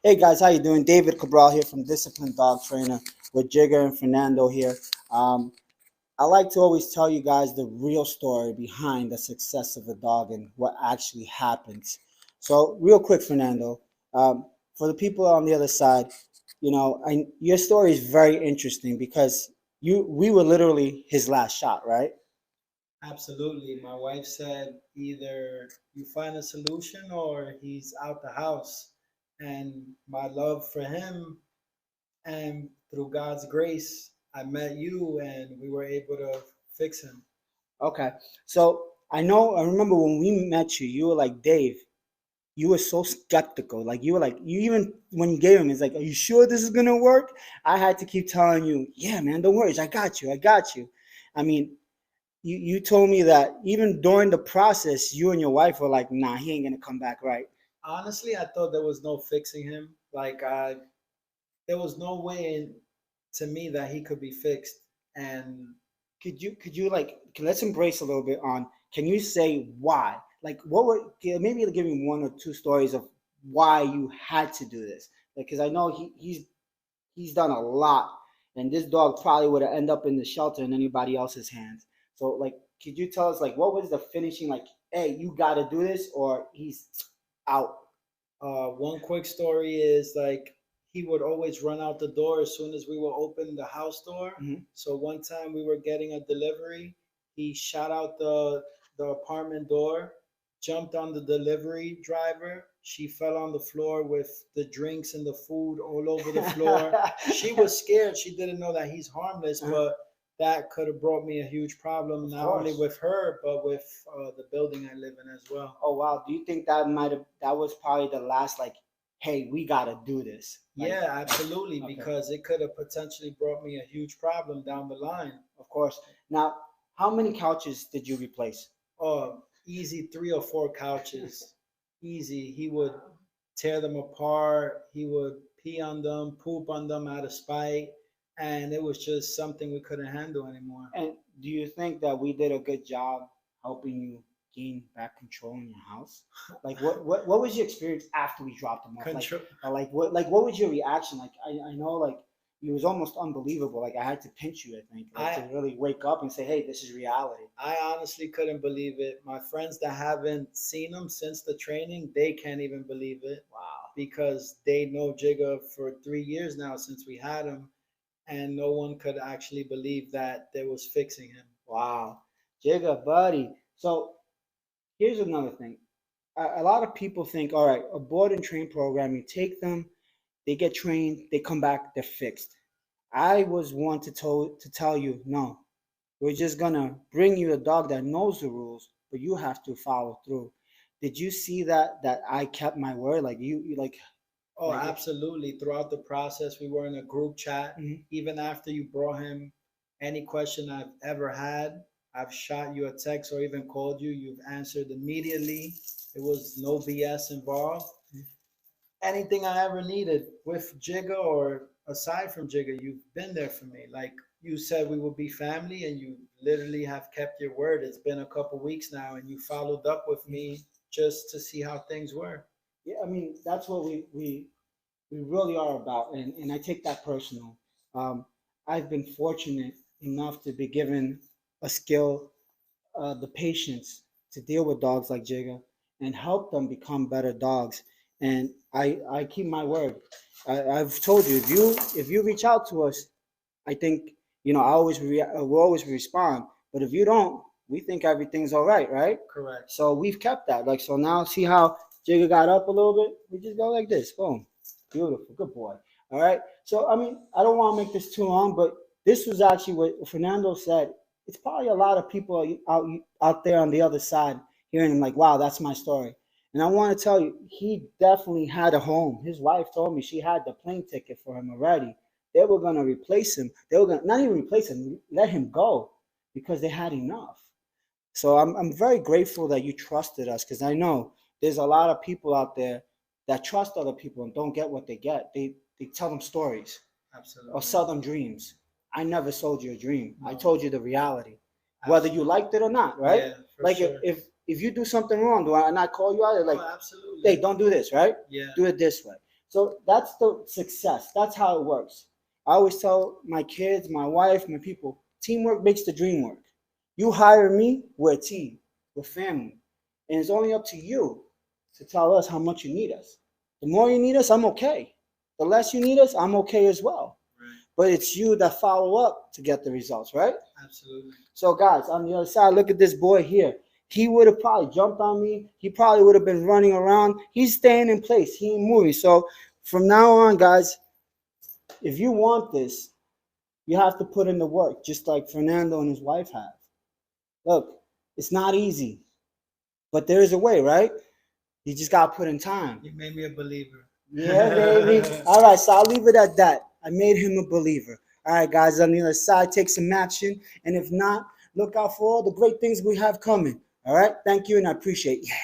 Hey guys, how you doing? David Cabral here from Disciplined Dog Trainer with Jigger and Fernando here. Um, I like to always tell you guys the real story behind the success of a dog and what actually happens. So, real quick, Fernando, for the people on the other side, your story is very interesting because we were literally his last shot, right? Absolutely. My wife said either you find a solution or he's out the house. And my love for him, and through God's grace, I met you and we were able to fix him. Okay. So I remember when we met you, you were like, Dave, you were so skeptical. Like you were like, you even when you gave him, it's like, are you sure this is gonna work? I had to keep telling you, yeah, man, don't worry, I got you, I got you. I mean, you told me that even during the process, you and your wife were like, nah, he ain't gonna come back right. Honestly, I thought there was no fixing him. There was no way to me that he could be fixed. And Could you like let's embrace a little bit on can you say why? Like what were maybe give me one or two stories of why you had to do this. Like because I know he's done a lot and this dog probably would have ended up in the shelter in anybody else's hands. So like could you tell us like what was the finishing like, hey, you gotta do this or he's out. one quick story is like he would always run out the door as soon as we would open the house door. Mhm. So one time we were getting a delivery, he shot out the apartment door, jumped on the delivery driver. She fell on the floor with the drinks and the food all over the floor. She was scared. She didn't know that he's harmless, but that could have brought me a huge problem, Of not only course. with her, but with the building I live in as well. Oh wow. Do you think that might have that was probably the last like, hey, we gotta do this? Like, Yeah, absolutely, okay, because it could have potentially brought me a huge problem down the line. of course. Now, how many couches did you replace? Oh, easy 3 or 4 couches. Easy. He would tear them apart. He would pee on them, poop on them out of spite. And it was just something we couldn't handle anymore. And do you think that we did a good job helping you gain back control in your house? Like, what was your experience after we dropped them off? Control. Like what was your reaction? Like, I know, like, it was almost unbelievable. Like, I had to pinch you, I think, like, to I really wake up and say, hey, this is reality. I honestly couldn't believe it. My friends that haven't seen him since the training, they can't even believe it Wow. because they know Jigga for 3 years now since we had him, and no one could actually believe that they was fixing him. Wow. Jigga, buddy. So here's another thing. A lot of people think, all right, a board and train program, you take them, they get trained, they come back, they're fixed. I was one to tell you, no, we're just gonna bring you a dog that knows the rules, but you have to follow through. Did you see that I kept my word? Like you Oh, like absolutely. Throughout the process, we were in a group chat. mhm. Even after you brought him, any question I've ever had, I've shot you a text or even called you. You've answered immediately. It was no BS involved. Anything I ever needed with Jigga or aside from Jigga, you've been there for me. Like you said, we would be family, and you literally have kept your word. It's been a couple weeks now, and you followed up with me just to see how things were. Yeah, I mean that's what we really are about, and I take that personal. I've been fortunate enough to be given a skill, the patience to deal with dogs like Jigga and help them become better dogs. And I keep my word. I've told you if you reach out to us, I think I always will always respond. But if you don't, we think everything's all right, right? Correct. So we've kept that. Like so now, see how Jigga got up a little bit? We just go like this. Boom, beautiful, good boy. All right. So I mean, I don't want to make this too long, but this was actually what Fernando said. It's probably a lot of people out there on the other side hearing him like, wow, that's my story. And I want to tell you, he definitely had a home. His wife told me she had the plane ticket for him already. They were going to replace him. They were going to not even replace him, let him go because they had enough. So I'm very grateful that you trusted us because I know there's a lot of people out there that trust other people and don't get what they get. They tell them stories or Absolutely. sell them dreams. I never sold you a dream. I No. told you the reality, whether you liked it or not, right? Yeah, for Like sure. if you do something wrong, do I not call you out? Like, Oh, absolutely. hey, don't do this, right? Yeah. Do it this way. So that's the success. That's how it works. I always tell my kids, my wife, my people, teamwork makes the dream work. You hire me, we're a team, we're family. And it's only up to you to tell us how much you need us. The more you need us, I'm okay. The less you need us, I'm okay as well. Right. But it's you that follow up to get the results, right? Absolutely. So, guys, on the other side, look at this boy here. He would have probably jumped on me. He probably would have been running around. He's staying in place. He ain't moving. So, from now on, guys, if you want this, you have to put in the work, just like Fernando and his wife have. Look, it's not easy, but there is a way, right? You just got to put in time. You made me a believer. Yeah, baby. All right, so I'll leave it at that. I made him a believer. All right, guys, on the other side, take some action. And if not, look out for all the great things we have coming. All right, thank you, and I appreciate you.